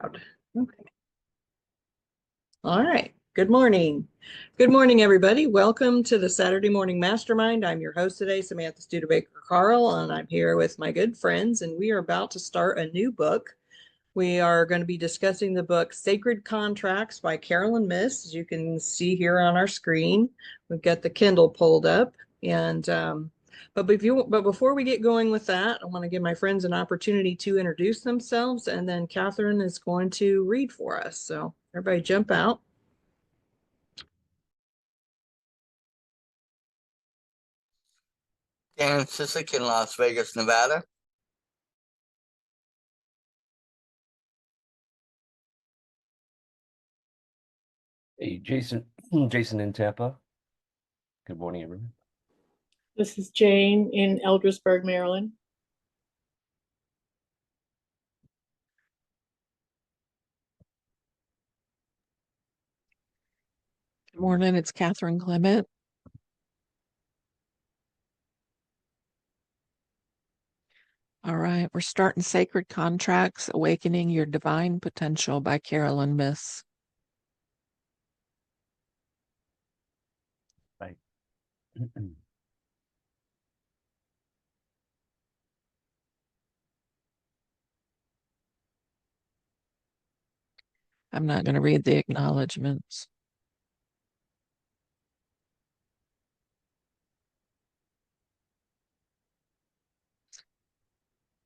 Okay. All right. Good morning. Good morning, everybody. Welcome to the Saturday Morning Mastermind. I'm your host today, Samantha Studebaker Carl, and I'm here with my good friends, and we are about to start a new book. We are going to be discussing the book Sacred Contracts by Caroline Myss, as you can see here on our screen. We've got the Kindle pulled up, and but before we get going with that, I want to give my friends an opportunity to introduce themselves, and then Catherine is going to read for us. So everybody jump out. Dan Sissick in Las Vegas, Nevada. Hey, Jason in Tampa. Good morning, everyone. This is Jane in Eldersburg, Maryland. Good morning, it's Catherine Clement. All right, we're starting Sacred Contracts, Awakening Your Divine Potential by Caroline Myss. Right. I'm not going to read the acknowledgments.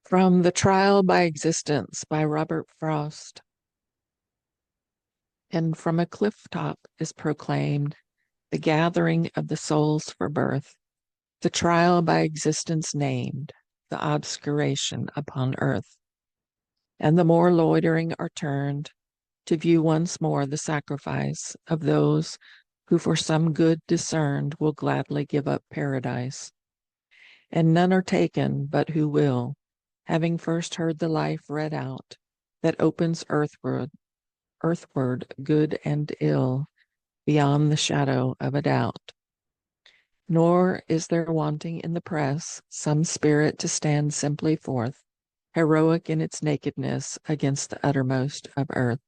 From The Trial by Existence by Robert Frost. And from a cliff top is proclaimed the gathering of the souls for birth, the trial by existence named, the obscuration upon earth. And the more loitering are turned to view once more the sacrifice of those who for some good discerned will gladly give up paradise. And none are taken but who will, having first heard the life read out that opens earthward good and ill beyond the shadow of a doubt. Nor is there wanting in the press some spirit to stand simply forth, heroic in its nakedness against the uttermost of earth.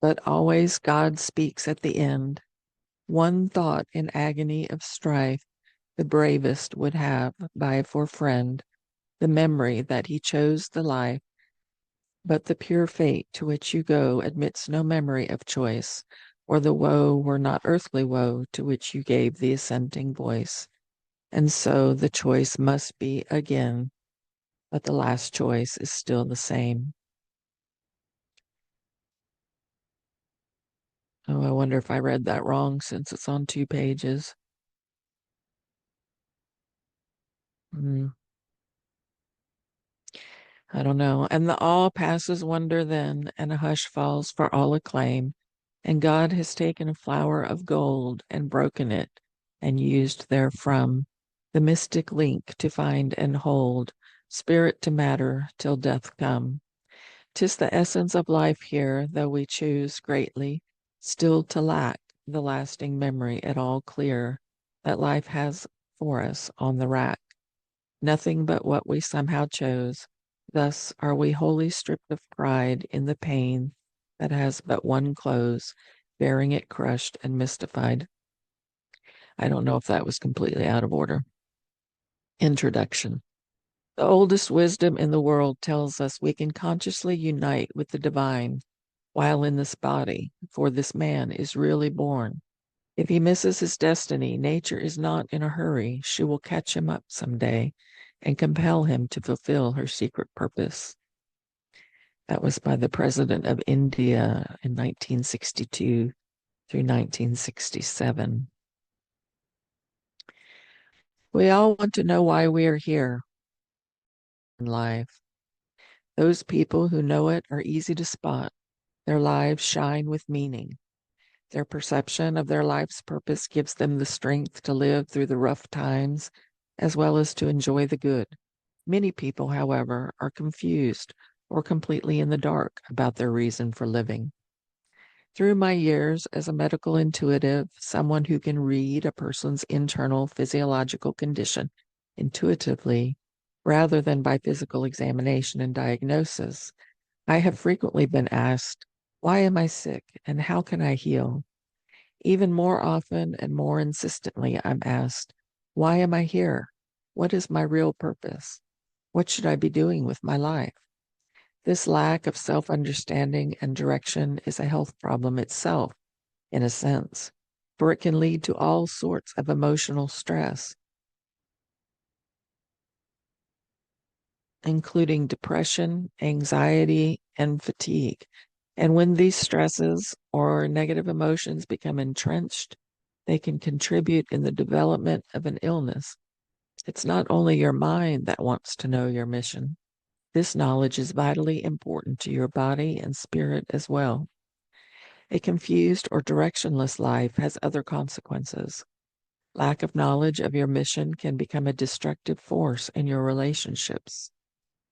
But always God speaks at the end. One thought in agony of strife the bravest would have by for friend the memory that he chose the life, but the pure fate to which you go admits no memory of choice, or the woe were not earthly woe to which you gave the assenting voice. And so the choice must be again, but the last choice is still the same. Oh, I wonder if I read that wrong since it's on 2 pages. I don't know. And the awe passes wonder then, and a hush falls for all acclaim. And God has taken a flower of gold and broken it, and used therefrom the mystic link to find and hold spirit to matter till death come. 'Tis the essence of life here, though we choose greatly still to lack the lasting memory at all clear that life has for us on the rack. Nothing but what we somehow chose. Thus are we wholly stripped of pride in the pain that has but one close, bearing it crushed and mystified. I don't know if that was completely out of order. Introduction. The oldest wisdom in the world tells us we can consciously unite with the divine while in this body, for this man is really born. If he misses his destiny, nature is not in a hurry. She will catch him up someday and compel him to fulfill her secret purpose. That was by the President of India in 1962 through 1967. We all want to know why we are here in life. Those people who know it are easy to spot. Their lives shine with meaning. Their perception of their life's purpose gives them the strength to live through the rough times as well as to enjoy the good. Many people, however, are confused or completely in the dark about their reason for living. Through my years as a medical intuitive, someone who can read a person's internal physiological condition intuitively rather than by physical examination and diagnosis, I have frequently been asked, why am I sick and how can I heal? Even more often and more insistently, I'm asked, why am I here? What is my real purpose? What should I be doing with my life? This lack of self-understanding and direction is a health problem itself, in a sense, for it can lead to all sorts of emotional stress, including depression, anxiety, and fatigue. And when these stresses or negative emotions become entrenched, they can contribute in the development of an illness. It's not only your mind that wants to know your mission. This knowledge is vitally important to your body and spirit as well. A confused or directionless life has other consequences. Lack of knowledge of your mission can become a destructive force in your relationships.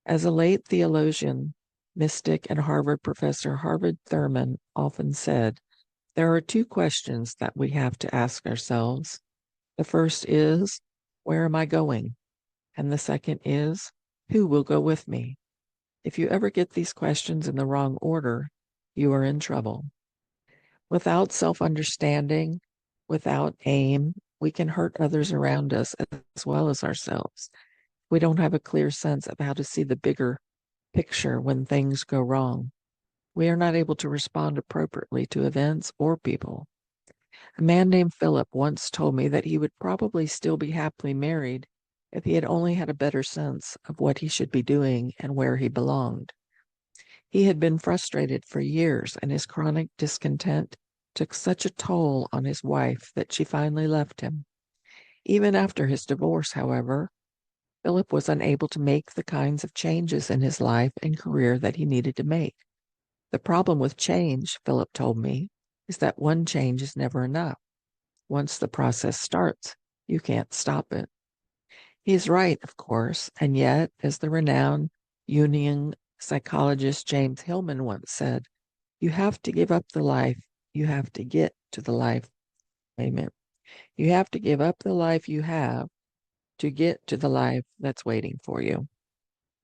As a late theologian, mystic, and Harvard professor, Harvard Thurman often said, there are two questions that we have to ask ourselves. The first is, where am I going? And the second is, who will go with me? If you ever get these questions in the wrong order, you are in trouble. Without self-understanding, without aim, we can hurt others around us as well as ourselves. We don't have a clear sense of how to see the bigger picture when things go wrong. We are not able to respond appropriately to events or people. A man named Philip once told me that he would probably still be happily married if he had only had a better sense of what he should be doing and where he belonged. He had been frustrated for years, and his chronic discontent took such a toll on his wife that she finally left him. Even after his divorce, however, Philip was unable to make the kinds of changes in his life and career that he needed to make. The problem with change, Philip told me, is that one change is never enough. Once the process starts, you can't stop it. He's right, of course, and yet, as the renowned Jungian psychologist James Hillman once said, you have to give up the life you have to get to the life. Amen. You have to give up the life you have to get to the life that's waiting for you.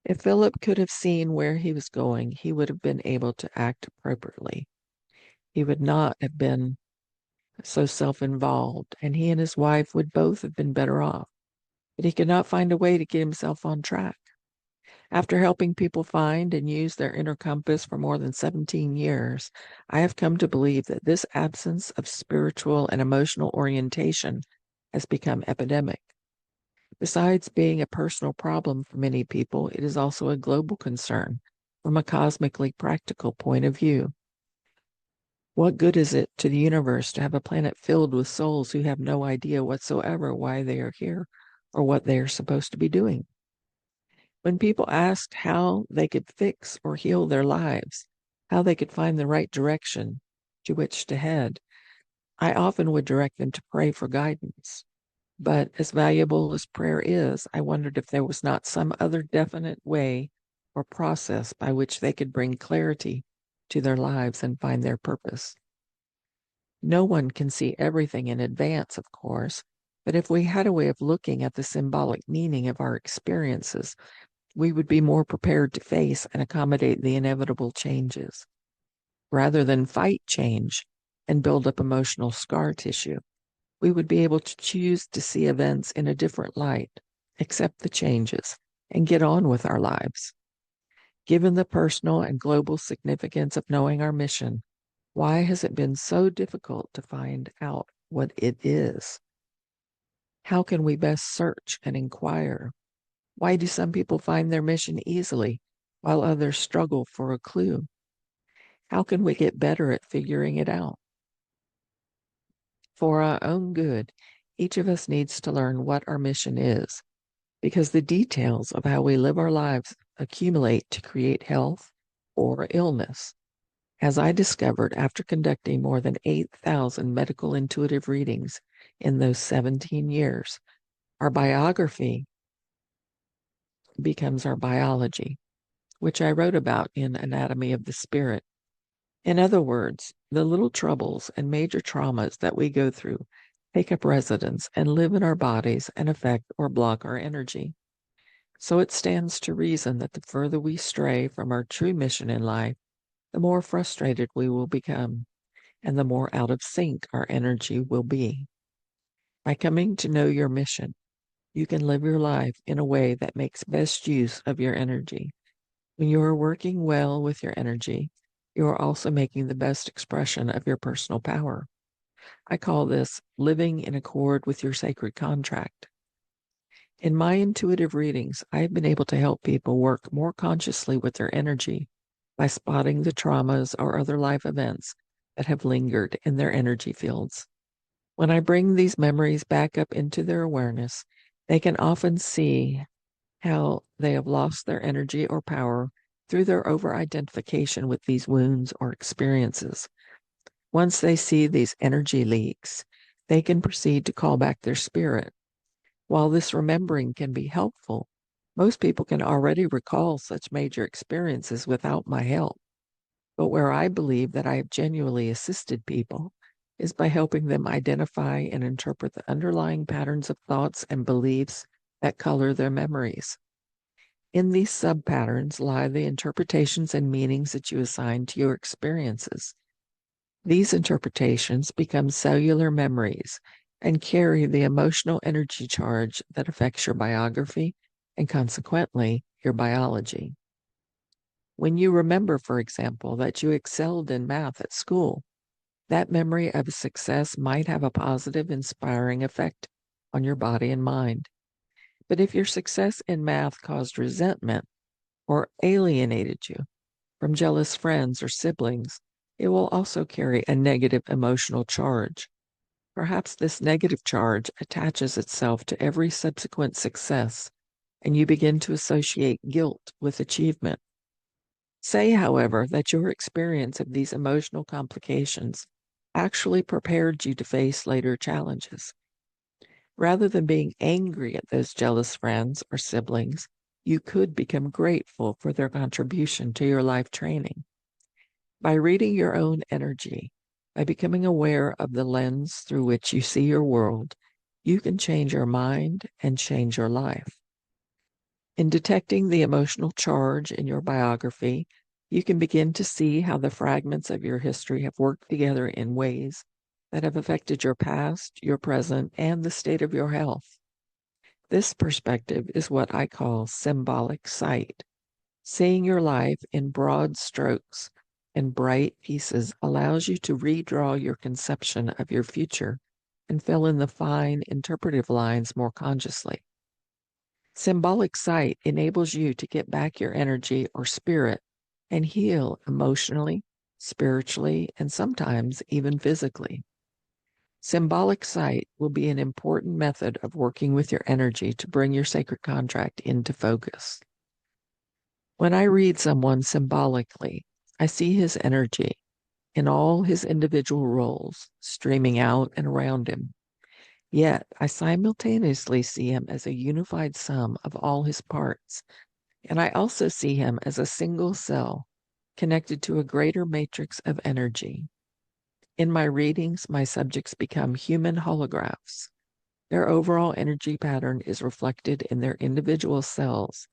If Philip could have seen where he was going, he would have been able to act appropriately. He would not have been so self-involved, and he and his wife would both have been better off. But he could not find a way to get himself on track. After helping people find and use their inner compass for more than 17 years, I have come to believe that this absence of spiritual and emotional orientation has become epidemic. Besides being a personal problem for many people, it is also a global concern from a cosmically practical point of view. What good is it to the universe to have a planet filled with souls who have no idea whatsoever why they are here or what they are supposed to be doing? When people asked how they could fix or heal their lives, how they could find the right direction to which to head, I often would direct them to pray for guidance. But as valuable as prayer is, I wondered if there was not some other definite way or process by which they could bring clarity to their lives and find their purpose. No one can see everything in advance, of course, but if we had a way of looking at the symbolic meaning of our experiences, we would be more prepared to face and accommodate the inevitable changes. Rather than fight change and build up emotional scar tissue, we would be able to choose to see events in a different light, accept the changes, and get on with our lives. Given the personal and global significance of knowing our mission, why has it been so difficult to find out what it is? How can we best search and inquire? Why do some people find their mission easily, while others struggle for a clue? How can we get better at figuring it out? For our own good, each of us needs to learn what our mission is, because the details of how we live our lives accumulate to create health or illness. As I discovered after conducting more than 8,000 medical intuitive readings in those 17 years, our biography becomes our biology, which I wrote about in Anatomy of the Spirit. In other words, the little troubles and major traumas that we go through take up residence and live in our bodies and affect or block our energy. So it stands to reason that the further we stray from our true mission in life, the more frustrated we will become, and the more out of sync our energy will be. By coming to know your mission, you can live your life in a way that makes best use of your energy. When you are working well with your energy, you are also making the best expression of your personal power. I call this living in accord with your sacred contract. In my intuitive readings, I have been able to help people work more consciously with their energy by spotting the traumas or other life events that have lingered in their energy fields. When I bring these memories back up into their awareness, they can often see how they have lost their energy or power through their over-identification with these wounds or experiences. Once they see these energy leaks, they can proceed to call back their spirit. While this remembering can be helpful, most people can already recall such major experiences without my help. But where I believe that I have genuinely assisted people is by helping them identify and interpret the underlying patterns of thoughts and beliefs that color their memories. In these sub-patterns lie the interpretations and meanings that you assign to your experiences. These interpretations become cellular memories and carry the emotional energy charge that affects your biography and consequently your biology. When you remember, for example, that you excelled in math at school, that memory of success might have a positive, inspiring effect on your body and mind. But if your success in math caused resentment or alienated you from jealous friends or siblings, it will also carry a negative emotional charge. Perhaps this negative charge attaches itself to every subsequent success, and you begin to associate guilt with achievement. Say, however, that your experience of these emotional complications actually prepared you to face later challenges. Rather than being angry at those jealous friends or siblings, you could become grateful for their contribution to your life training. By reading your own energy, by becoming aware of the lens through which you see your world, you can change your mind and change your life. In detecting the emotional charge in your biography, you can begin to see how the fragments of your history have worked together in ways that have affected your past, your present, and the state of your health. This perspective is what I call symbolic sight. Seeing your life in broad strokes and bright pieces allows you to redraw your conception of your future and fill in the fine interpretive lines more consciously. Symbolic sight enables you to get back your energy or spirit and heal emotionally, spiritually, and sometimes even physically. Symbolic sight will be an important method of working with your energy to bring your sacred contract into focus. When I read someone symbolically, I see his energy in all his individual roles streaming out and around him. Yet I simultaneously see him as a unified sum of all his parts, and I also see him as a single cell connected to a greater matrix of energy. In my readings, my subjects become human holographs. Their overall energy pattern is reflected in their individual cells,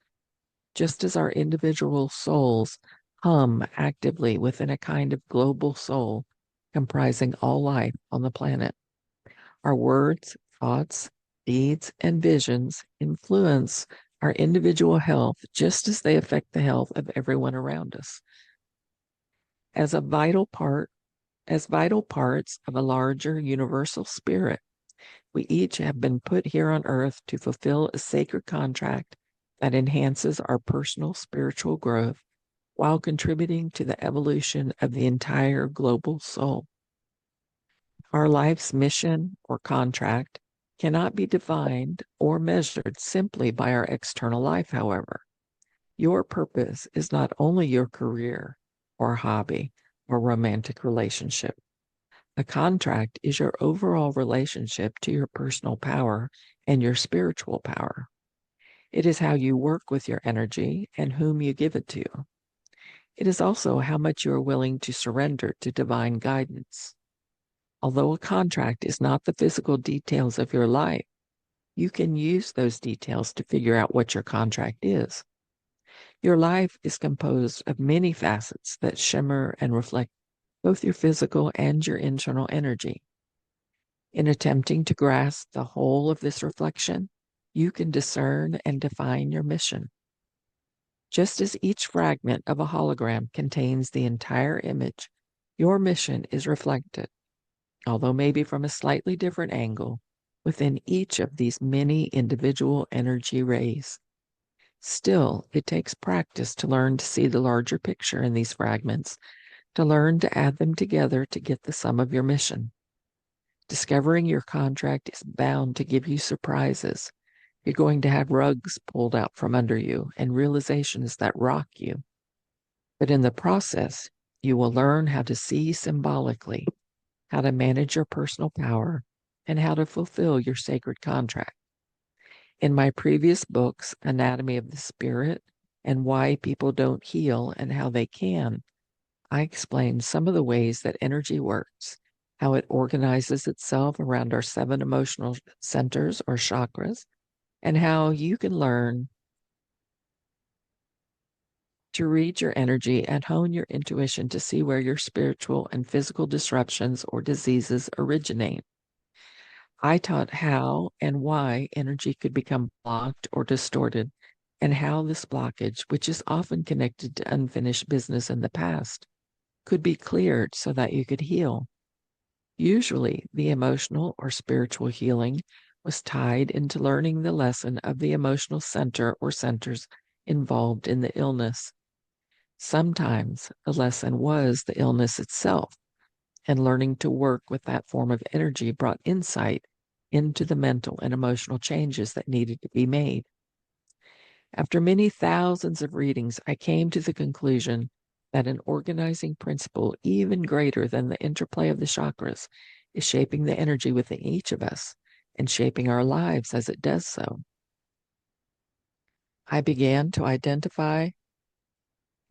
just as our individual souls hum actively within a kind of global soul comprising all life on the planet. Our words, thoughts, deeds, and visions influence our individual health just as they affect the health of everyone around us. As vital parts of a larger universal spirit, we each have been put here on earth to fulfill a sacred contract that enhances our personal spiritual growth while contributing to the evolution of the entire global soul. Our life's mission or contract cannot be defined or measured simply by our external life, however. Your purpose is not only your career or hobby or romantic relationship. A contract is your overall relationship to your personal power and your spiritual power. It is how you work with your energy and whom you give it to. It is also how much you are willing to surrender to divine guidance. Although a contract is not the physical details of your life, you can use those details to figure out what your contract is. Your life is composed of many facets that shimmer and reflect both your physical and your internal energy. In attempting to grasp the whole of this reflection, you can discern and define your mission. Just as each fragment of a hologram contains the entire image, your mission is reflected, although maybe from a slightly different angle, within each of these many individual energy rays. Still, it takes practice to learn to see the larger picture in these fragments, to learn to add them together to get the sum of your mission. Discovering your contract is bound to give you surprises. You're going to have rugs pulled out from under you and realizations that rock you. But in the process, you will learn how to see symbolically, how to manage your personal power, and how to fulfill your sacred contract. In my previous books, Anatomy of the Spirit and Why People Don't Heal and How They Can, I explained some of the ways that energy works, how it organizes itself around our 7 emotional centers or chakras, and how you can learn to read your energy and hone your intuition to see where your spiritual and physical disruptions or diseases originate. I taught how and why energy could become blocked or distorted, and how this blockage, which is often connected to unfinished business in the past, could be cleared so that you could heal. Usually, the emotional or spiritual healing was tied into learning the lesson of the emotional center or centers involved in the illness. Sometimes the lesson was the illness itself, and learning to work with that form of energy brought insight into the mental and emotional changes that needed to be made. After many thousands of readings, I came to the conclusion that an organizing principle even greater than the interplay of the chakras is shaping the energy within each of us and shaping our lives as it does so. I began to identify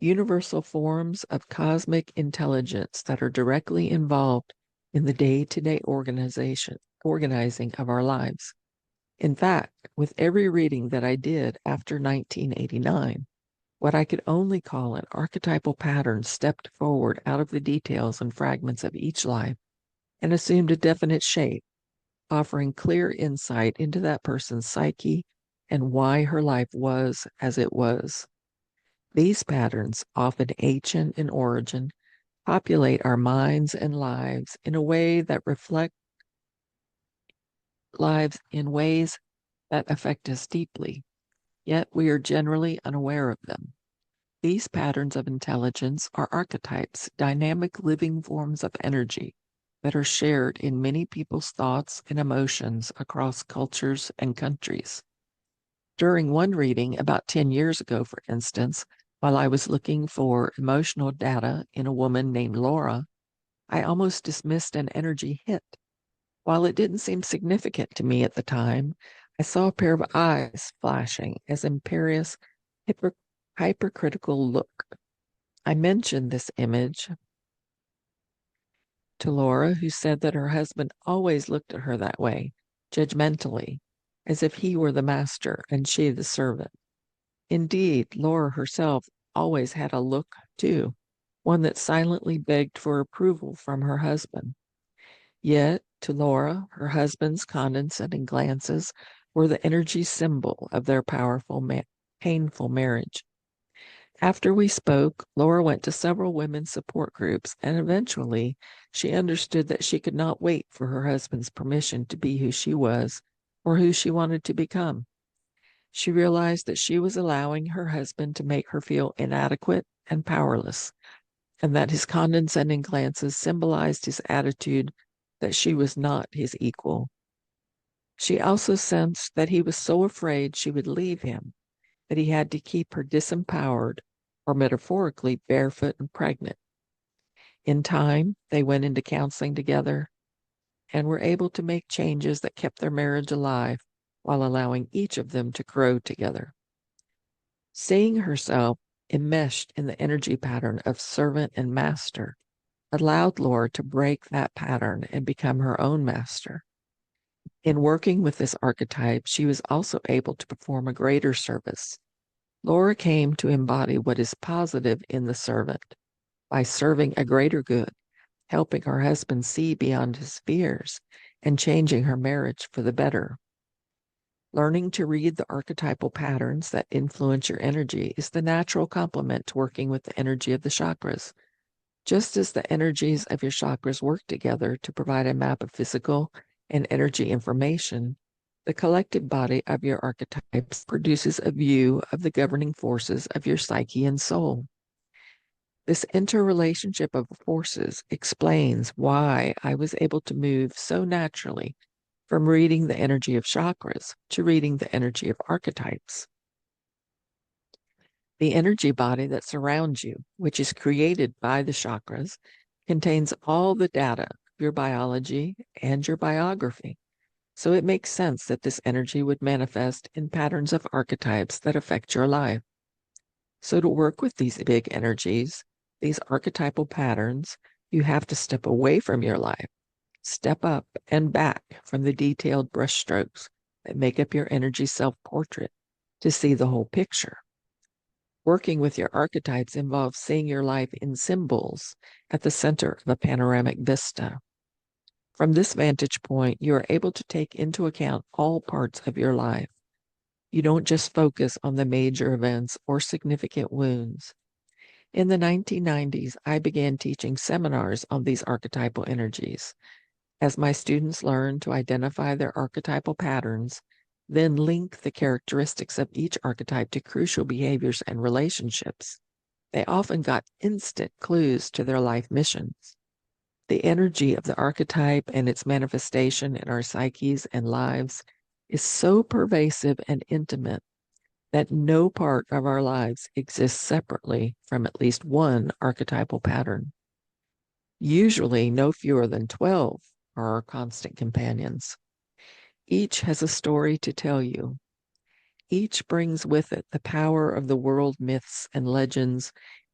universal forms of cosmic intelligence that are directly involved in the day-to-day organizing of our lives. In fact, with every reading that I did after 1989, what I could only call an archetypal pattern stepped forward out of the details and fragments of each life and assumed a definite shape, offering clear insight into that person's psyche and why her life was as it was. These patterns, often ancient in origin, populate our minds and lives in a way that reflect lives in ways that affect us deeply, yet we are generally unaware of them. These patterns of intelligence are archetypes, dynamic living forms of energy that are shared in many people's thoughts and emotions across cultures and countries. During one reading about 10 years ago, for instance, while I was looking for emotional data in a woman named Laura, I almost dismissed an energy hit. While it didn't seem significant to me at the time, I saw a pair of eyes flashing as imperious, hypercritical look. I mentioned this image to Laura, who said that her husband always looked at her that way, judgmentally, as if he were the master and she the servant. Indeed, Laura herself always had a look, too, one that silently begged for approval from her husband. Yet, to Laura, her husband's condescending glances were the energy symbol of their powerful, painful marriage. After we spoke, Laura went to several women's support groups, and eventually she understood that she could not wait for her husband's permission to be who she was or who she wanted to become. She realized that she was allowing her husband to make her feel inadequate and powerless, and that his condescending glances symbolized his attitude that she was not his equal. She also sensed that he was so afraid she would leave him that he had to keep her disempowered, or metaphorically barefoot and pregnant. In time, they went into counseling together and were able to make changes that kept their marriage alive while allowing each of them to grow together. Seeing herself enmeshed in the energy pattern of servant and master allowed Laura to break that pattern and become her own master. In working with this archetype, she was also able to perform a greater service. Laura came to embody what is positive in the servant by serving a greater good, helping her husband see beyond his fears, and changing her marriage for the better. Learning to read the archetypal patterns that influence your energy is the natural complement to working with the energy of the chakras. Just as the energies of your chakras work together to provide a map of physical and energy information, the collective body of your archetypes produces a view of the governing forces of your psyche and soul. This interrelationship of forces explains why I was able to move so naturally from reading the energy of chakras to reading the energy of archetypes. The energy body that surrounds you, which is created by the chakras, contains all the data of your biology and your biography. So it makes sense that this energy would manifest in patterns of archetypes that affect your life. So to work with these big energies, these archetypal patterns, you have to step away from your life, step up and back from the detailed brushstrokes that make up your energy self-portrait to see the whole picture. Working with your archetypes involves seeing your life in symbols at the center of a panoramic vista. From this vantage point, you are able to take into account all parts of your life. You don't just focus on the major events or significant wounds. In the 1990s, I began teaching seminars on these archetypal energies. As my students learned to identify their archetypal patterns, then link the characteristics of each archetype to crucial behaviors and relationships, they often got instant clues to their life missions. The energy of the archetype and its manifestation in our psyches and lives is so pervasive and intimate that no part of our lives exists separately from at least one archetypal pattern. Usually, no fewer than 12 are our constant companions. Each has a story to tell you. Each brings with it the power of the world myths and legends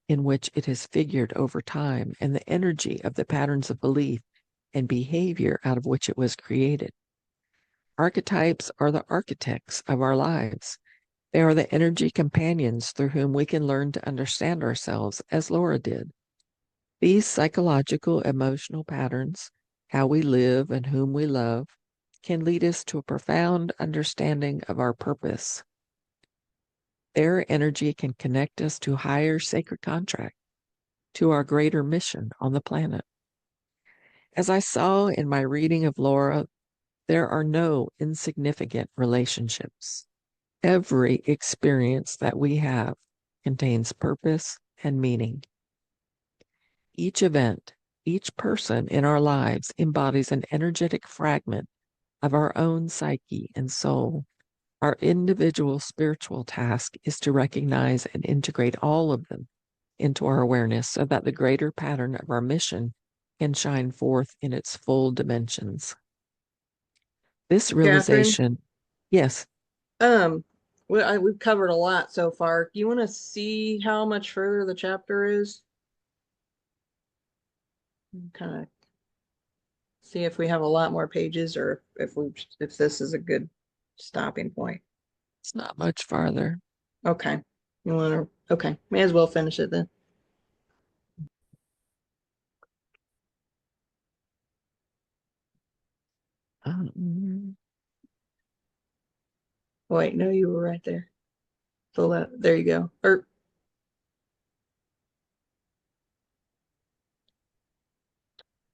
in which it has figured over time and the energy of the patterns of belief and behavior out of which it was created. Archetypes are the architects of our lives. They are the energy companions through whom we can learn to understand ourselves as Laura did. These psychological, emotional patterns, how we live and whom we love, can lead us to a profound understanding of our purpose. Their energy can connect us to higher sacred contract, to our greater mission on the planet. As I saw in my reading of Laura, there are no insignificant relationships. Every experience that we have contains purpose and meaning. Each event, each person in our lives embodies an energetic fragment of our own psyche and soul. Our individual spiritual task is to recognize and integrate all of them into our awareness so that the greater pattern of our mission can shine forth in its full dimensions. This Catherine, realization, yes, we've covered a lot so far. Do you want to see how much further the chapter is? Kind of see if we have a lot more pages or if this is a good stopping point. it's not much farther. Okay. Okay. May as well finish it then. Wait, no, you were right there. So there you go.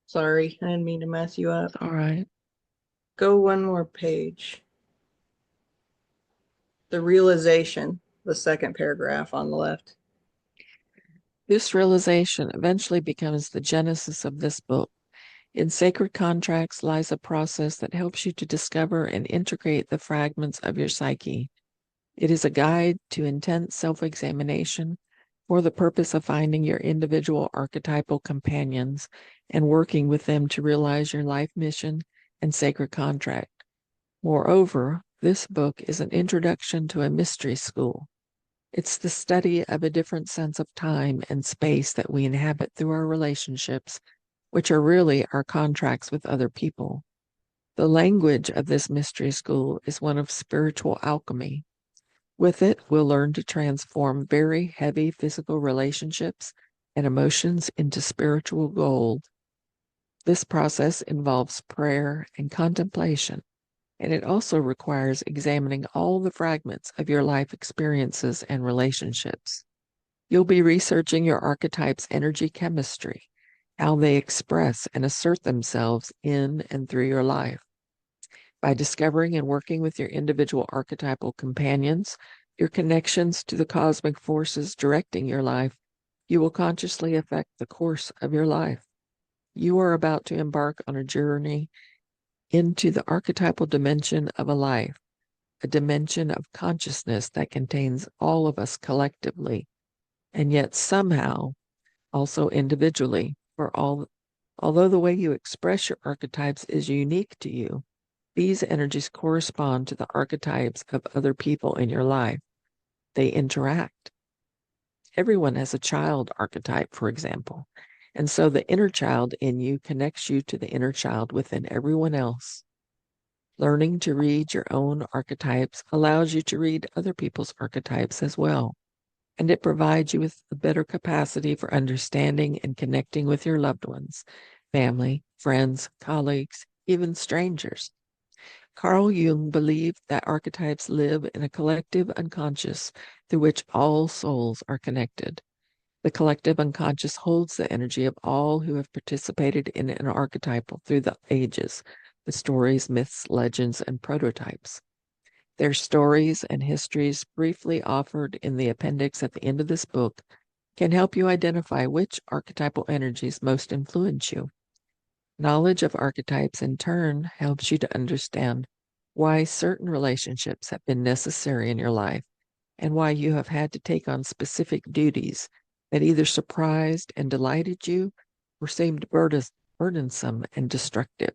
Sorry, I didn't mean to mess you up. All right. Go one more page. The realization, the second paragraph on the left. This realization eventually becomes the genesis of this book. In sacred contracts lies a process that helps you to discover and integrate the fragments of your psyche. It is a guide to intense self-examination for the purpose of finding your individual archetypal companions and working with them to realize your life mission and sacred contract. Moreover, this book is an introduction to a mystery school. It's the study of a different sense of time and space that we inhabit through our relationships, which are really our contracts with other people. The language of this mystery school is one of spiritual alchemy. With it, we'll learn to transform very heavy physical relationships and emotions into spiritual gold. This process involves prayer and contemplation, and it also requires examining all the fragments of your life experiences and relationships. You'll be researching your archetype's energy chemistry, how they express and assert themselves in and through your life. By discovering and working with your individual archetypal companions, your connections to the cosmic forces directing your life, you will consciously affect the course of your life. You are about to embark on a journey into the archetypal dimension of a life, a dimension of consciousness that contains all of us collectively, and yet somehow also individually, although the way you express your archetypes is unique to you, these energies correspond to the archetypes of other people in your life. They interact. Everyone has a child archetype, for example, and so the inner child in you connects you to the inner child within everyone else. Learning to read your own archetypes allows you to read other people's archetypes as well, and it provides you with a better capacity for understanding and connecting with your loved ones, family, friends, colleagues, even strangers. Carl Jung believed that archetypes live in a collective unconscious through which all souls are connected. The collective unconscious holds the energy of all who have participated in an archetypal through the ages, the stories, myths, legends, and prototypes. Their stories and histories, briefly offered in the appendix at the end of this book, can help you identify which archetypal energies most influence you. Knowledge of archetypes, in turn, helps you to understand why certain relationships have been necessary in your life and why you have had to take on specific duties that either surprised and delighted you or seemed burdensome and destructive.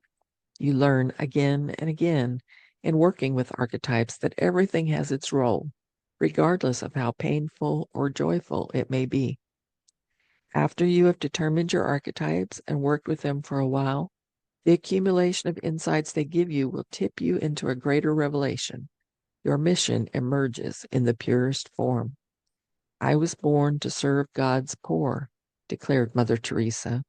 You learn again and again in working with archetypes that everything has its role, regardless of how painful or joyful it may be. After you have determined your archetypes and worked with them for a while, the accumulation of insights they give you will tip you into a greater revelation. Your mission emerges in the purest form. I was born to serve God's poor, declared Mother Teresa.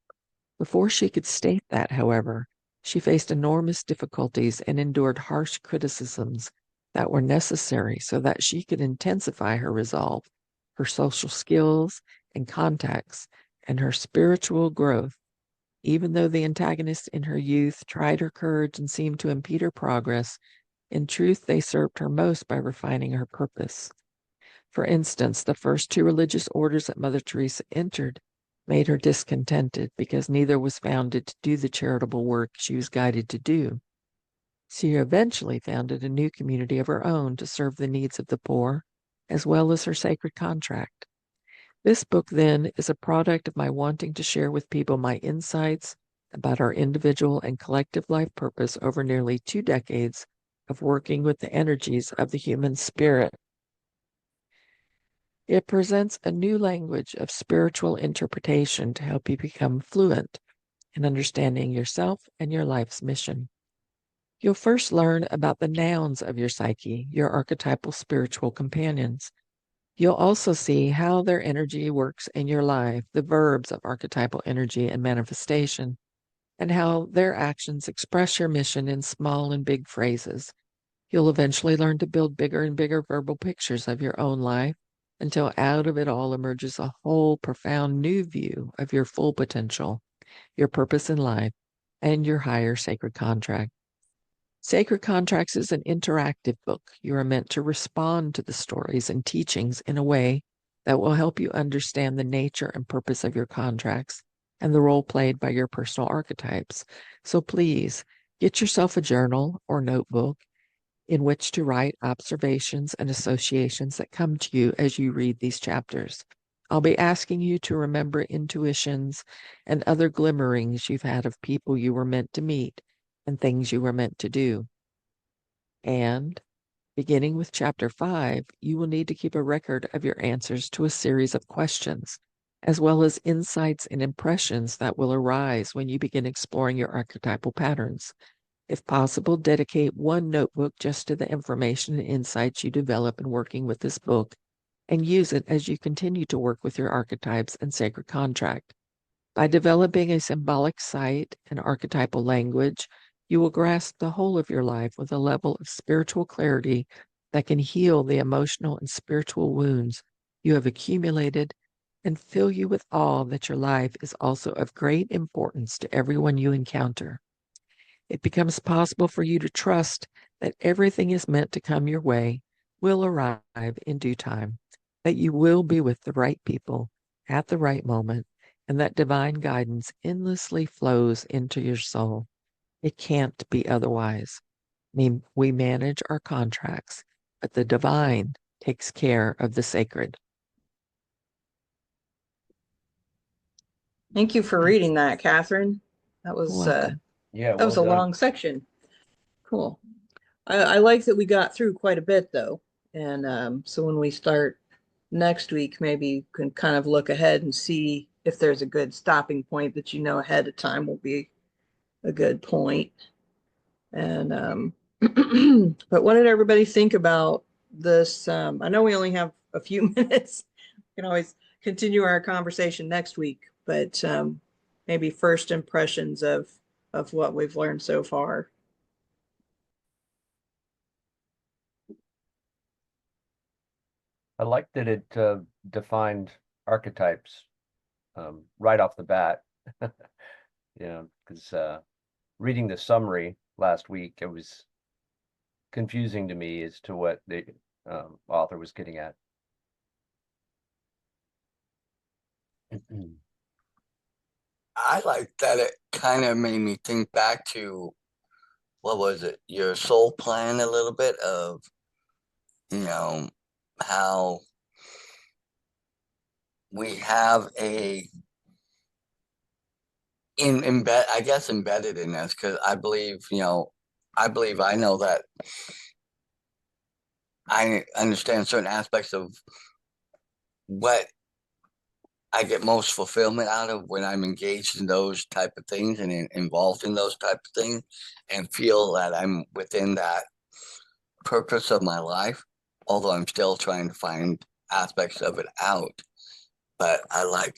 Before she could state that, however, she faced enormous difficulties and endured harsh criticisms that were necessary so that she could intensify her resolve, her social skills and contacts, and her spiritual growth. Even though the antagonists in her youth tried her courage and seemed to impede her progress, in truth they served her most by refining her purpose. For instance, the first two religious orders that Mother Teresa entered made her discontented because neither was founded to do the charitable work she was guided to do. She eventually founded a new community of her own to serve the needs of the poor, as well as her sacred contract. This book, then, is a product of my wanting to share with people my insights about our individual and collective life purpose over nearly 2 decades of working with the energies of the human spirit. It presents a new language of spiritual interpretation to help you become fluent in understanding yourself and your life's mission. You'll first learn about the nouns of your psyche, your archetypal spiritual companions. You'll also see how their energy works in your life, the verbs of archetypal energy and manifestation, and how their actions express your mission in small and big phrases. You'll eventually learn to build bigger and bigger verbal pictures of your own life until out of it all emerges a whole profound new view of your full potential, your purpose in life, and your higher sacred contract. Sacred Contracts is an interactive book. You are meant to respond to the stories and teachings in a way that will help you understand the nature and purpose of your contracts and the role played by your personal archetypes. So please get yourself a journal or notebook in which to write observations and associations that come to you as you read these chapters. I'll be asking you to remember intuitions and other glimmerings you've had of people you were meant to meet and things you were meant to do. And beginning with chapter 5, you will need to keep a record of your answers to a series of questions, as well as insights and impressions that will arise when you begin exploring your archetypal patterns. If possible, dedicate one notebook just to the information and insights you develop in working with this book, and use it as you continue to work with your archetypes and sacred contract. By developing a symbolic sight and archetypal language, you will grasp the whole of your life with a level of spiritual clarity that can heal the emotional and spiritual wounds you have accumulated and fill you with awe that your life is also of great importance to everyone you encounter. It becomes possible for you to trust that everything is meant to come your way, will arrive in due time, that you will be with the right people at the right moment, and that divine guidance endlessly flows into your soul. It can't be otherwise. We manage our contracts, but the divine takes care of the sacred. Thank you for reading that, Catherine. That was Welcome. Yeah, that was well a done. long section. Cool. I like that we got through quite a bit though. And so when we start next week, maybe you can kind of look ahead and see if there's a good stopping point that you know ahead of time will be a good point. And but what did everybody think about this? I know we only have a few minutes. We can always continue our conversation next week, but maybe first impressions of what we've learned so far. I like that it defined archetypes right off the bat. Because reading the summary last week, it was confusing to me as to what the author was getting at. I like that it kind of made me think back to, what was it, your soul plan a little bit of, how we have I guess embedded in us, because I believe I know that I understand certain aspects of what I get most fulfillment out of when I'm engaged in those type of things and involved in those type of things, and feel that I'm within that purpose of my life, although I'm still trying to find aspects of it out. But I like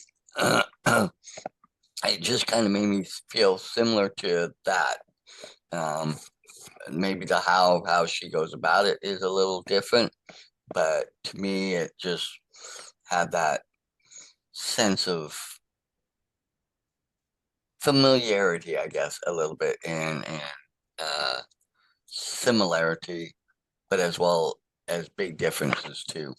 it just kind of made me feel similar to that. Um, Maybe the how she goes about it is a little different, but to me, it just had that sense of familiarity, I guess, a little bit, and uh, similarity, but as well as big differences too.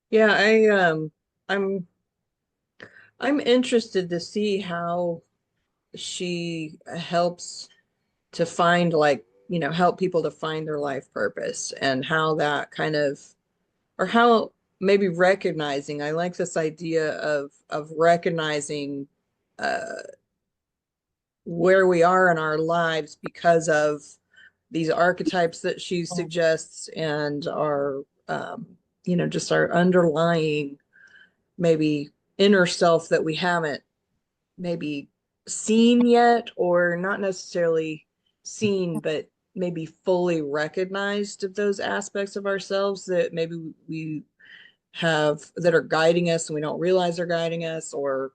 Yeah, I'm I'm interested to see how she helps to find like, help people to find their life purpose and how that kind of or how maybe recognizing. I like this idea of recognizing uh where we are in our lives because of these archetypes that she suggests and our just our underlying maybe inner self that we haven't maybe seen yet, or not necessarily seen, but maybe fully recognized of those aspects of ourselves that maybe we have that are guiding us and we don't realize they're guiding us, or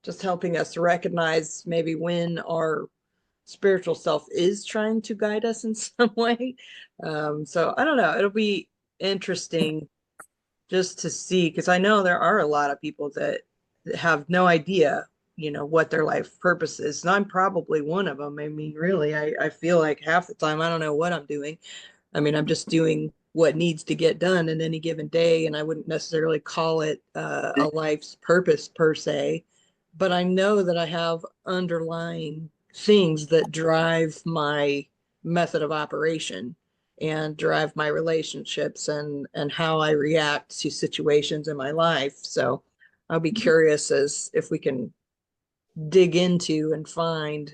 just helping us recognize maybe when our spiritual self is trying to guide us in some way. So I don't know. It'll be interesting just to see, because I know there are a lot of people that have no idea, what their life purpose is. And I'm probably one of them. I mean, really, I feel like half the time I don't know what I'm doing. I mean, I'm just doing what needs to get done in any given day, and I wouldn't necessarily call it a life's purpose per se. But I know that I have underlying things that drive my method of operation and drive my relationships and how I react to situations in my life. So I'll be curious as if we can dig into and find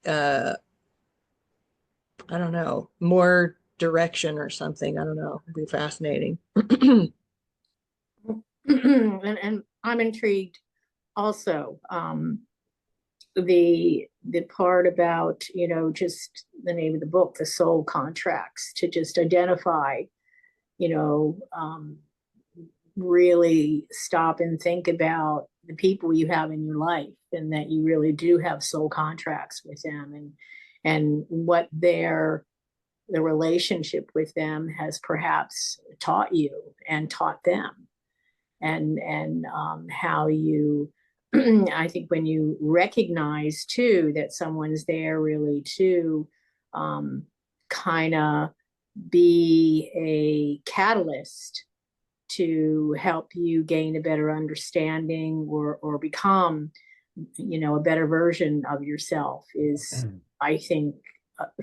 I don't know, more direction or something. I don't know. It'd be fascinating. And I'm intrigued also. The part about, just the name of the book, the soul contracts, to just identify, really stop and think about the people you have in your life, and that you really do have soul contracts with them, and what the relationship with them has perhaps taught you and taught them, and how you I think when you recognize too that someone's there really to kind of be a catalyst to help you gain a better understanding, or become, a better version of yourself, is, I think,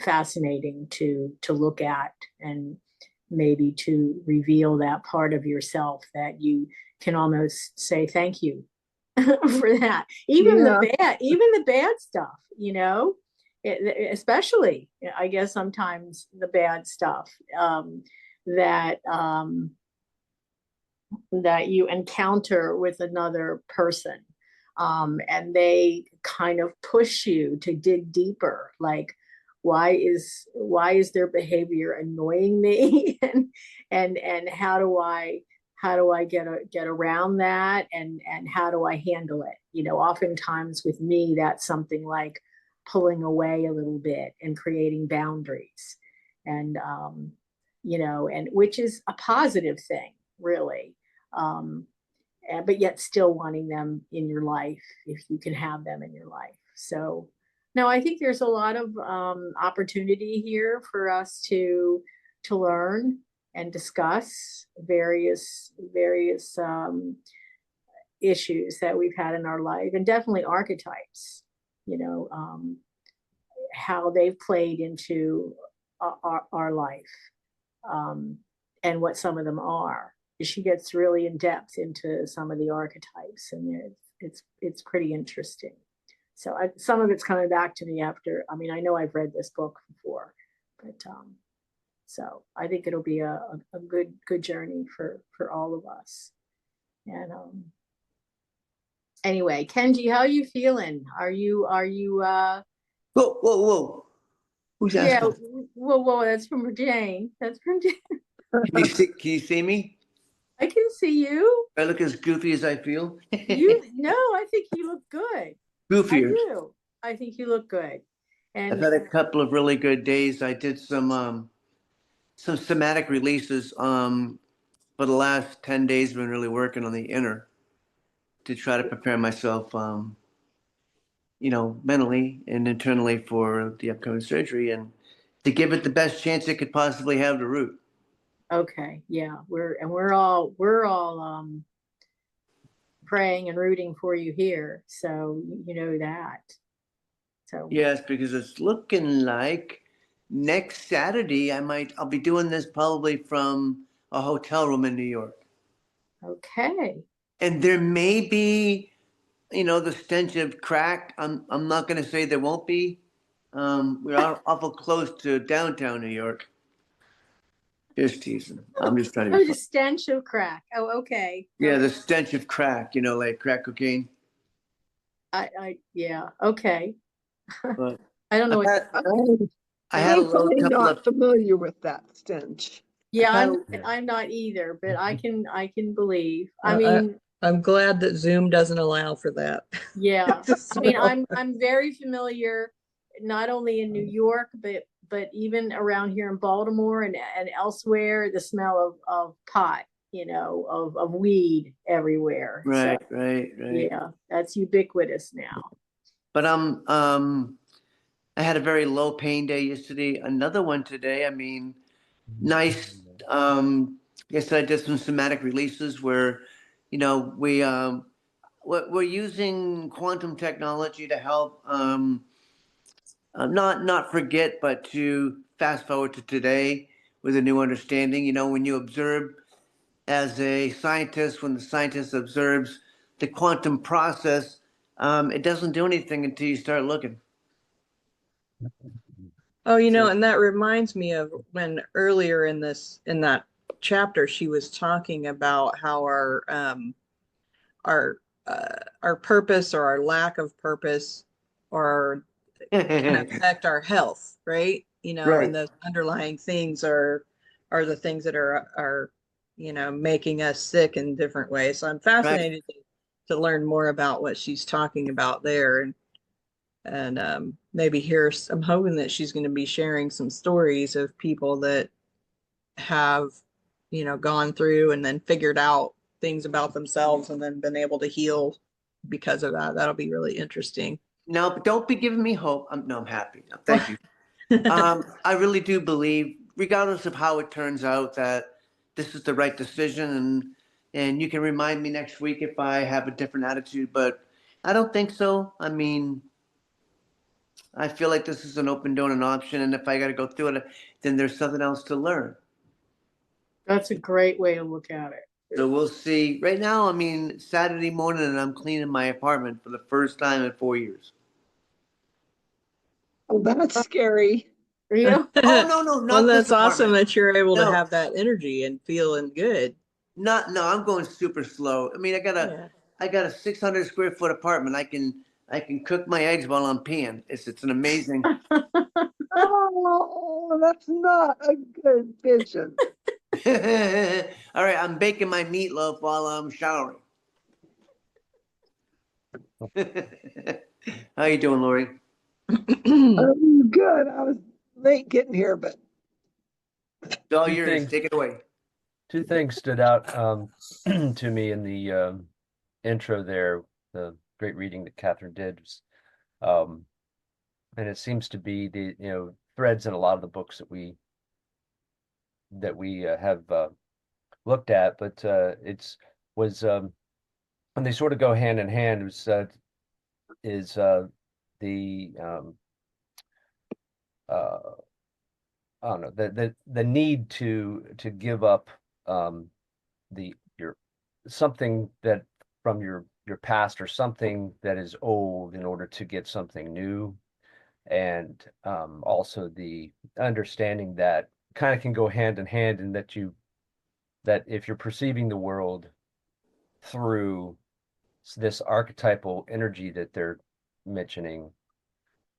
fascinating to look at, and maybe to reveal that part of yourself that you can almost say thank you for that. Even the bad stuff, especially, I guess, sometimes the bad stuff, that that you encounter with another person, and they kind of push you to dig deeper, like, why is their behavior annoying me, and how do I get around that, and how do I handle it? Oftentimes with me, that's something like pulling away a little bit and creating boundaries, and and which is a positive thing, really. But yet still wanting them in your life, if you can have them in your life. So no, I think there's a lot of opportunity here for us to learn and discuss various issues that we've had in our life, and definitely archetypes, how they've played into our life, and what some of them are. She gets really in depth into some of the archetypes, and it's pretty interesting. So some of it's coming back to me after. I mean, I know I've read this book before, but so I think it'll be a good journey for all of us. And anyway, Kenji, how are you feeling? Are you Whoa, whoa, whoa. Who's yeah, asking? whoa, that's from Jane. That's from Jane. Can you see me? I can see you. I look as goofy as I feel. No, I think you look good. I Goofier. do. I think you look good. I've And had a couple of really good days. I did some somatic releases. For the last 10 days, I've been really working on the inner to try to prepare myself, mentally and internally for the upcoming surgery, and to give it the best chance it could possibly have to root. okay, yeah, we're all praying and rooting for you here. So you know that. So Yes, because it's looking like next Saturday I'll be doing this probably from a hotel room in New York. okay. And there may be, the stench of crack. I'm not gonna say there won't be. We're awful close to downtown New York. Just teasing. I'm just trying to Oh, be the fun. stench of crack. Oh, okay. Yeah, the stench of crack, like crack cocaine. Yeah, okay. But I don't know I've what. had, I had a little Totally couple not of familiar with that stench. Yeah, I've I'm not either, but I can believe. I I, mean, I'm glad that Zoom doesn't allow for that. yeah. Just I mean, smell. I'm very familiar, not only in New York, but even around here in Baltimore and elsewhere, the smell of pot, of weed everywhere. So right. yeah, that's ubiquitous now. But I had a very low pain day yesterday. Another one today. I mean, nice. Yes, I did some somatic releases where, we're using quantum technology to help not forget, but to fast forward to today with a new understanding. When you observe as a scientist, when the scientist observes the quantum process, it doesn't do anything until you start looking. Oh, So- and that reminds me of when earlier in that chapter, she was talking about how our our purpose or our lack of purpose or can affect our health, right? Right. And the underlying things are the things that are making us sick in different ways. So I'm Right. fascinated to learn more about what she's talking about there, and maybe hear. I'm hoping that she's going to be sharing some stories of people that have gone through and then figured out things about themselves and then been able to heal because of that. That'll be really interesting. No, but don't be giving me hope. I'm happy. Thank you. I really do believe, regardless of how it turns out, that this is the right decision, and you can remind me next week if I have a different attitude, but I don't think so. I mean, I feel like this is an open door and an option, and if I got to go through it, then there's something else to learn. That's a great way to look at it. So we'll see. Right now, I mean, Saturday morning, and I'm cleaning my apartment for the first time in 4 years. Oh, that's scary. Yeah. Oh, no, Well, not this that's awesome apartment. that you're able to No, have that energy and feeling good. no, I'm going super slow. I mean, Yeah. I got a 600 square foot apartment. I can cook my eggs while I'm peeing. It's an amazing. Oh, that's not a good vision. All right, I'm baking my meatloaf while I'm showering. How you doing, Lori? Good. I was late getting here, but It's all Two yours. things, Take it away. two things stood out to me in the intro there, the great reading that Catherine did. Um, and it seems to be the threads in a lot of the books that we have looked at, but it's was and they sort of go hand in hand. Is the uh, I don't know, the need to give up your something that from your past, or something that is old, in order to get something new. And also the understanding that kind of can go hand in hand, in that if you're perceiving the world through this archetypal energy that they're mentioning,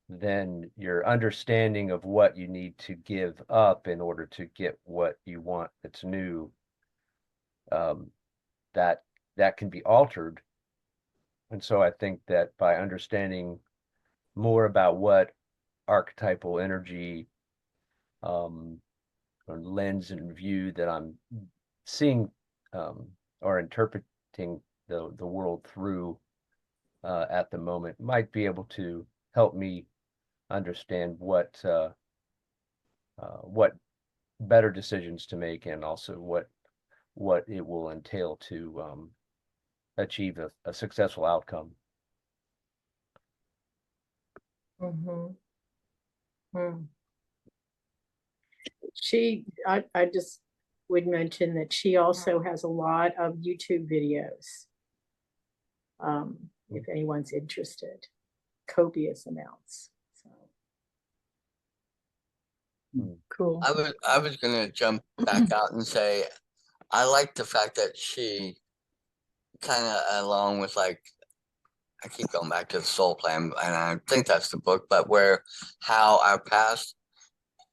then your understanding of what you need to give up in order to get what you want that's new, um, that that can be altered. And so I think that by understanding more about what archetypal energy, or lens and view that I'm seeing, or interpreting the world through at the moment, might be able to help me understand what better decisions to make, and also what it will entail to achieve a successful outcome. Mm-hmm. I just would mention that she also has a lot of YouTube videos. If anyone's interested, copious amounts. So. Cool. I was gonna jump back out and say I like the fact that she kind of, along with, like, I keep going back to the soul plan, and I think that's the book, but where how our past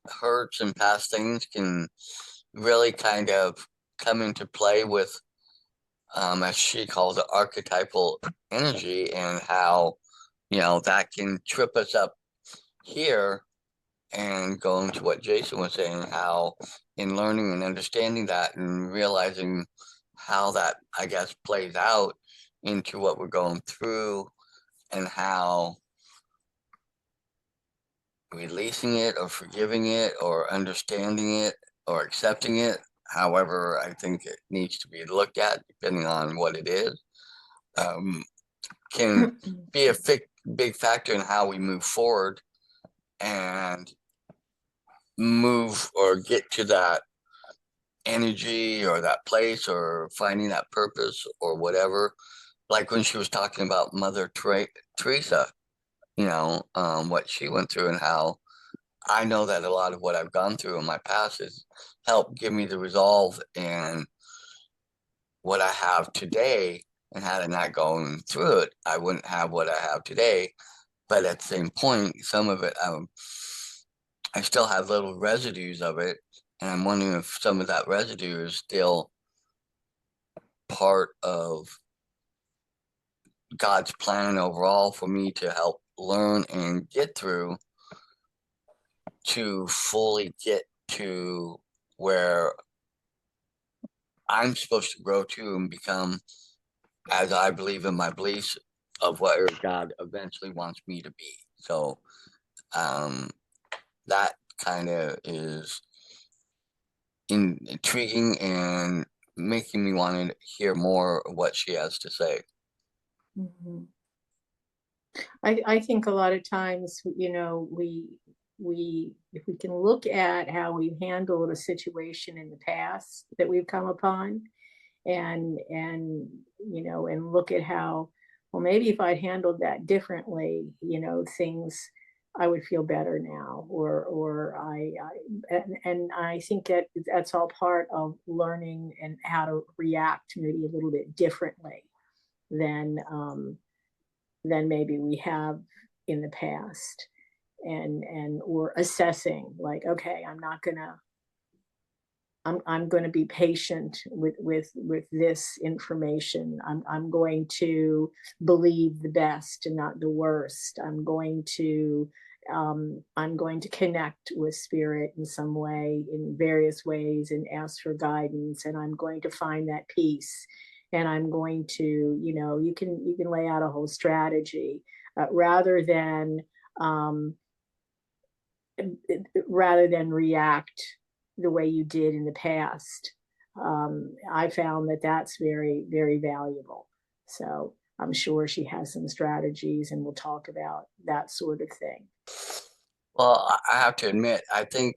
hurts and past things can really kind of come into play with, as she calls it, archetypal energy, and how that can trip us up here. And going to what Jason was saying, how in learning and understanding that and realizing how that, I guess, plays out into what we're going through, and how releasing it or forgiving it or understanding it or accepting it, however I think it needs to be looked at, depending on what it is, can be a big factor in how we move forward and move or get to that energy or that place or finding that purpose or whatever. Like when she was talking about Mother Teresa, what she went through, and how I know that a lot of what I've gone through in my past has helped give me the resolve and what I have today. And had I not gone through it, I wouldn't have what I have today. But at the same point, some of it, I still have little residues of it. And I'm wondering if some of that residue is still part of God's plan overall for me to help learn and get through to fully get to where I'm supposed to grow to and become, as I believe in my beliefs of where God eventually wants me to be. So that kind of is intriguing and making me want to hear more of what she has to say. Mhm. I think a lot of times, if we can look at how we've handled a situation in the past that we've come upon, and look at how, well, maybe if I'd handled that differently, things, I would feel better now, or and I think that that's all part of learning and how to react maybe a little bit differently than maybe we have in the past, and or assessing, like, okay, I'm going to be patient with this information. I'm going to believe the best and not the worst. I'm going to connect with spirit in some way, in various ways, and ask for guidance. And I'm going to find that peace. And I'm going to, you can lay out a whole strategy, rather than um, react the way you did in the past. I found that that's very, very valuable. So I'm sure she has some strategies, and we'll talk about that sort of thing. Well, I have to admit, I think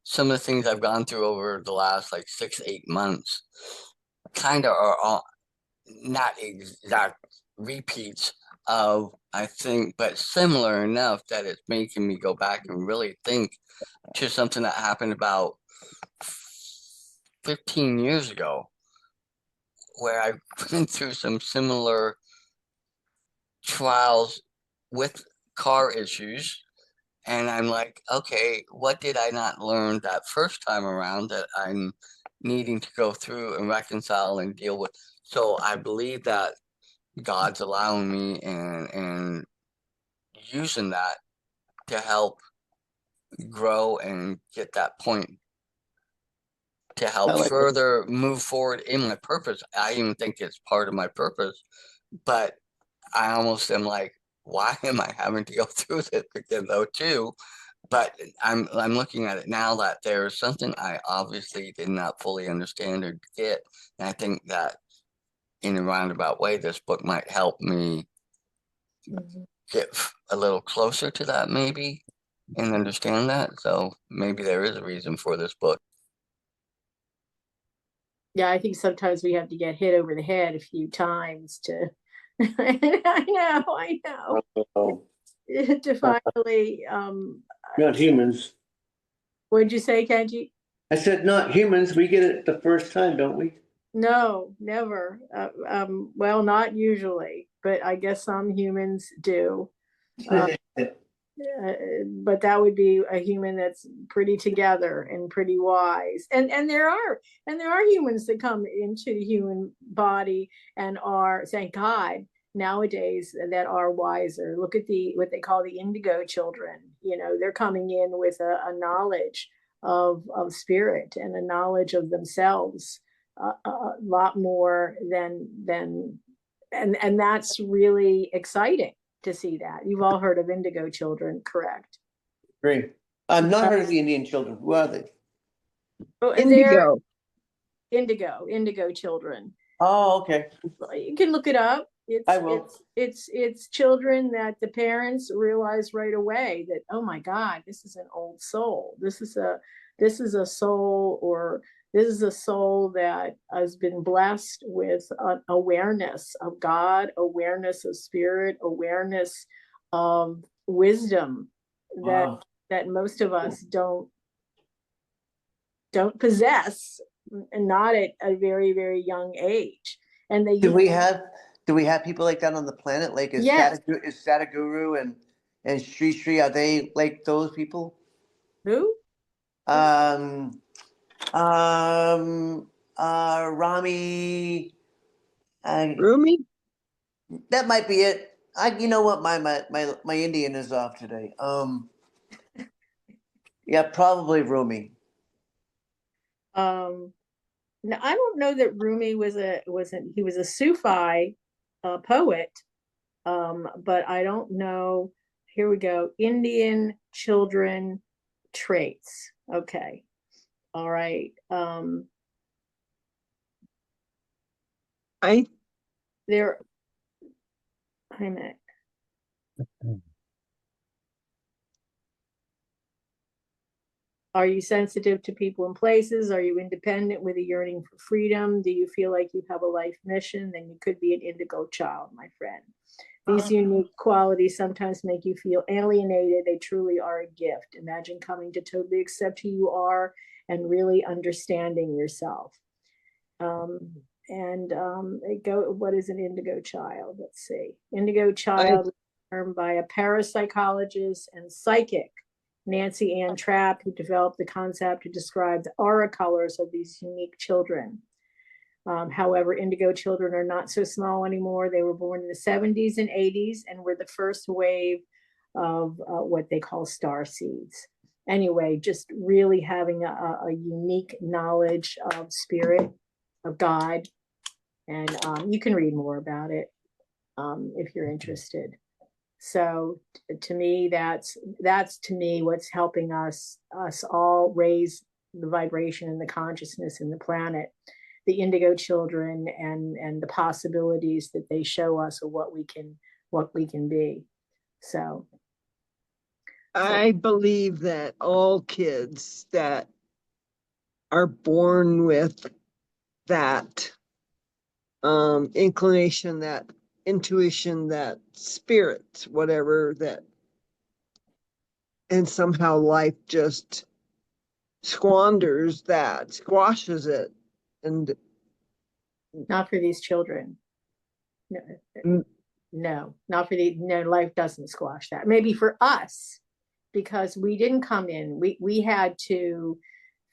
some of the things I've gone through over the last like 6, 8 months kind of are all, not exact repeats of, I think, but similar enough that it's making me go back and really think to something that happened about 15 years ago, where I went through some similar trials with car issues. And I'm like, okay, what did I not learn that first time around that I'm needing to go through and reconcile and deal with? So I believe that God's allowing me and using that to help grow and get that point to I help like it. further move forward in my purpose. I even think it's part of my purpose, but I almost am like, why am I having to go through this again though too? But I'm looking at it now that there's something I obviously did not fully understand or get. And I think that in a roundabout way, this book might help me Mhm. get a little closer to that maybe and understand that. So maybe there is a reason for this book. Yeah, I think sometimes we have to get hit over the head a few times to, I know, Oh, to finally, not humans. what'd you say, Kenji? I said not humans. We get it the first time, don't we? No, never. Well, not usually, but I guess some humans do. Uh, but that would be a human that's pretty together and pretty wise. And there are humans that come into the human body and are, thank God, nowadays, that are wiser. Look at what they call the indigo children. They're coming in with a knowledge of spirit and a knowledge of themselves, a lot more than and that's really exciting to see that. You've all heard of indigo children, correct? Great. I've not heard of the Indian children. Who are they? They're Indigo. indigo children. Oh, okay. You can look it up. I will. It's children that the parents realize right away that, oh my God, this is an old soul. This is a soul, or this is a soul that has been blessed with an awareness of God, awareness of spirit, awareness of wisdom that Wow. that most of us don't possess, and not at a very, very young age. And they Do we have people like that on the planet? Like Yes. Is Sadhguru and Sri Sri, are they like those people? Who? Um Rami, Rumi? that might be it. You know what, my Indian is off today. Yeah, probably Rumi. Now I don't know that Rumi he was a Sufi poet, but I don't know. Here we go. Indian children traits. Okay. All right. I There. I meant. Are you sensitive to people and places? Are you independent with a yearning for freedom? Do you feel like you have a life mission? Then you could be an indigo child, my friend. These unique qualities sometimes make you feel alienated. They truly are a gift. Imagine coming to totally accept who you are and really understanding yourself. What is an indigo child? Let's see. Indigo child was termed by a parapsychologist and psychic, Nancy Ann Trapp, who developed the concept to describe the aura colors of these unique children. However, indigo children are not so small anymore. They were born in the 70s and 80s and were the first wave of what they call star seeds. Anyway, just really having a unique knowledge of spirit, of God. And you can read more about it if you're interested. So to me, that's to me what's helping us all raise the vibration and the consciousness in the planet. The indigo children and the possibilities that they show us of what we can be. So I believe that all kids that are born with that inclination, that intuition, that spirit, whatever that, and somehow life just squanders that, squashes it, and not for these children. No, not for life doesn't squash that. Maybe for us, because we didn't come in, we had to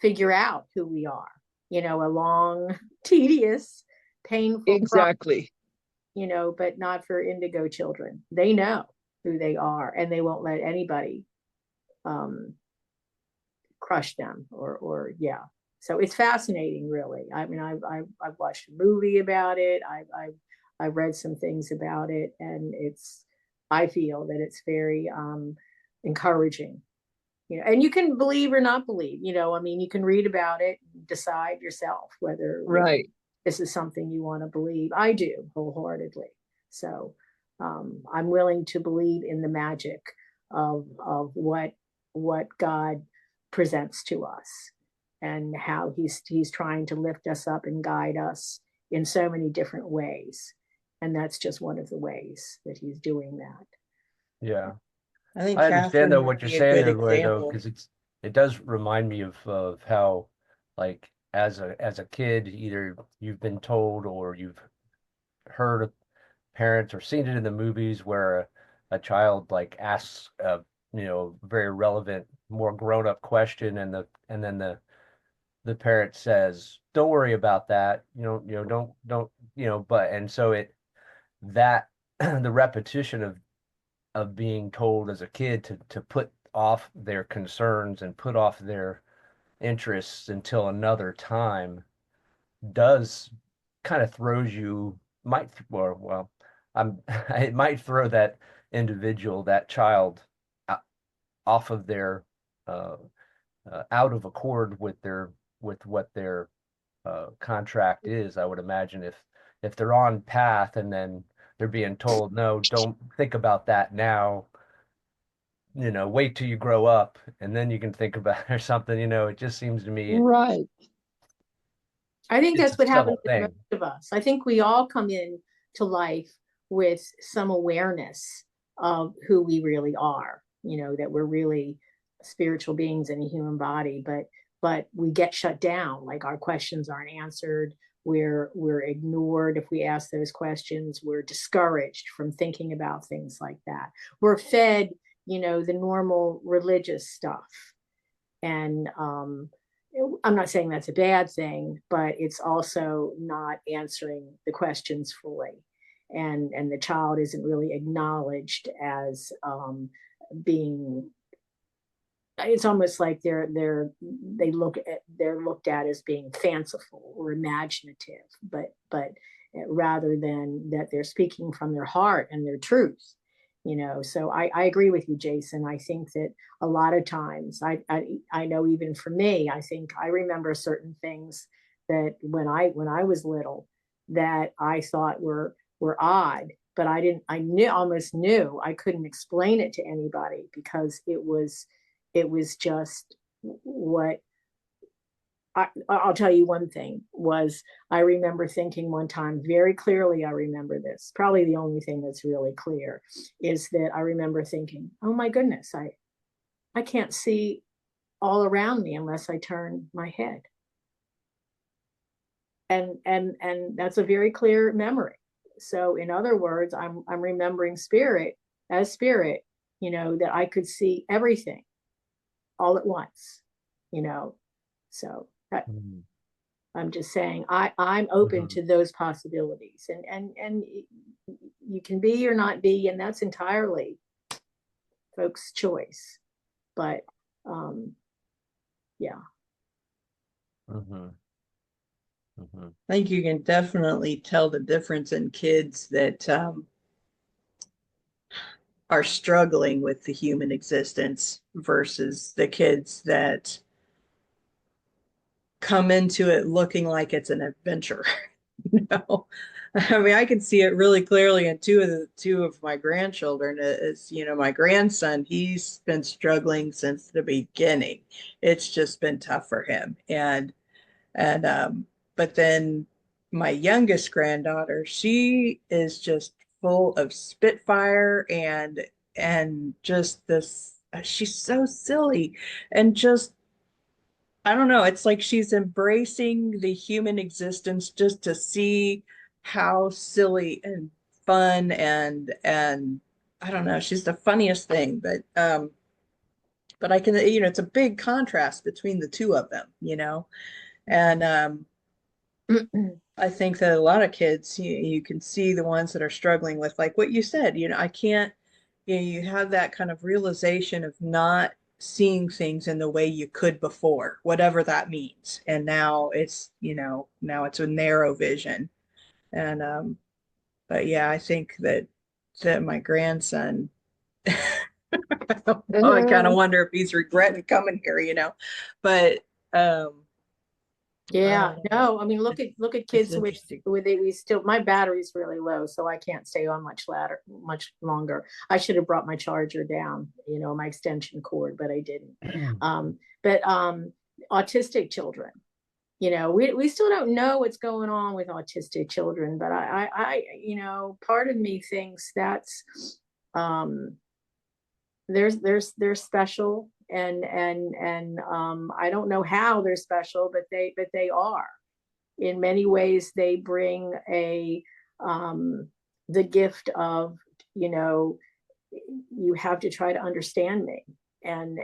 figure out who we are, a long, tedious, painful exactly process, but not for indigo children. They know who they are, and they won't let anybody crush them or yeah. So it's fascinating, really. I mean, I've watched a movie about it. I've read some things about it, and I feel that it's very encouraging. And you can believe or not believe. I mean, you can read about it, decide yourself whether this is something you want to believe. I do wholeheartedly. So I'm willing to believe in the magic of what God presents to us, and how he's trying to lift us up and guide us in so many different ways. And that's just one of the ways that he's doing that. Yeah. I think I understand though Catherine what would you're be a saying good there, Lori, though, example. because it does remind me of how, like, as a kid, either you've been told or you've heard of parents or seen it in the movies where a child like asks a very relevant, more grown-up question, and then the parent says, "Don't worry about that. Don't but and so that the repetition of being told as a kid to put off their concerns and put off their interests until another time does kind of throws you might or well I'm it might throw that individual, that child, off of their out of accord with what their contract is. I would imagine if they're on path and then they're being told, no, don't think about that now, wait till you grow up and then you can think about it or something. It just seems to me Right. I think it's that's a what happens subtle to thing. most of us. I think we all come in to life with some awareness of who we really are, that we're really spiritual beings in a human body, but we get shut down, like our questions aren't answered. We're ignored if we ask those questions. We're discouraged from thinking about things like that. We're fed, the normal religious stuff. And I'm not saying that's a bad thing, but it's also not answering the questions fully. And the child isn't really acknowledged as being, it's almost like they're looked at as being fanciful or imaginative, but rather than that they're speaking from their heart and their truth. So I agree with you, Jason. I think that a lot of times, I know even for me, I think I remember certain things that when I was little that I thought were odd, but I almost knew I couldn't explain it to anybody because it was just what I'll tell you. One thing was, I remember thinking one time very clearly, I remember this, probably the only thing that's really clear, is that I remember thinking, oh my goodness, I can't see all around me unless I turn my head. And that's a very clear memory. So in other words, I'm remembering spirit, that I could see everything all at once, so that, I'm just saying I'm open to those possibilities, and you can be or not be, and that's entirely folks' choice. But yeah. I think you can definitely tell the difference in kids that are struggling with the human existence versus the kids that come into it looking like it's an adventure. I mean, I can see it really clearly in two of my grandchildren. Is, my grandson, he's been struggling since the beginning. It's just been tough for him. And but then my youngest granddaughter, she is just full of spitfire and just this, she's so silly and just, I don't know, it's like she's embracing the human existence just to see how silly and fun and I don't know, she's the funniest thing, but I can, it's a big contrast between the two of them, and I think that a lot of kids, you can see the ones that are struggling with, like what you said, I can't, you have that kind of realization of not seeing things in the way you could before, whatever that means. And now it's, now it's a narrow vision. And, but yeah, I think that my grandson, I kind of wonder if he's regretting coming here, but, Yeah, no, I mean, look at kids with we still, my battery's really low, so I can't stay on much longer. I should have brought my charger down, my extension cord, but I didn't. But autistic children, we still don't know what's going on with autistic children, but I part of me thinks that's they're special, and I don't know how they're special, but they are. In many ways, they bring the gift of, you have to try to understand me, and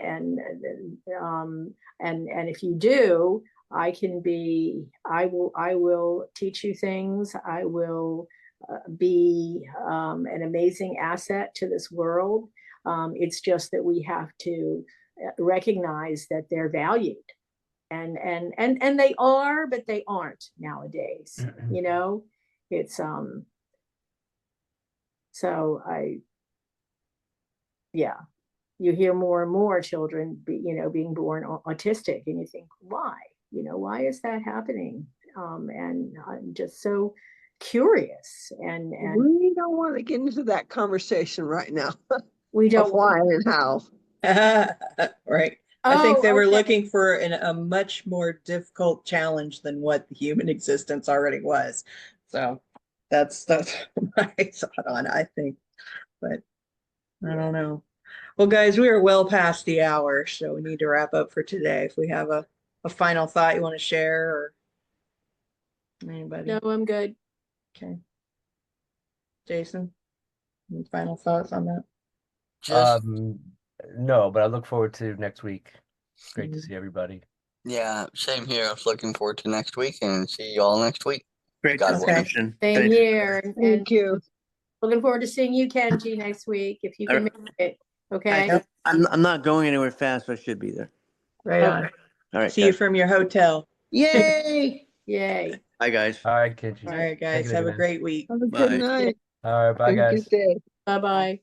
if you do, I will teach you things. I will be an amazing asset to this world. It's just that we have to recognize that they're valued, and they are, but they aren't nowadays. It's so you hear more and more children being born autistic, and you think, why is that happening? And I'm just so curious, and we don't want to get into that conversation right now. We don't. Why and how. Right. I think they were looking for a much more difficult challenge than what the human existence already was. So that's my thought on it, I think. But I don't know. Well, guys, we are well past the hour, so we need to wrap up for today. If we have a final thought you want to share or anybody? No, I'm good. Okay. Jason, any final thoughts on that? Just No, but I look forward to next week. Great to Mhm. see everybody. yeah, same here. I was looking forward to next week and see you all next week. Great God willing. discussion. Same Thanks. here. And Thank you. looking forward to seeing you, Kenji, next week, if you can make it. Okay? I'm not going anywhere fast, so I should be there. Right on. All right, See you guys. from your hotel. Yay! Yay. Bye, guys. All right, Kenji. All right, Take guys, it have easy, a man. great week. Have a Bye. good night. All right, bye, Have a guys. good day. Bye-bye.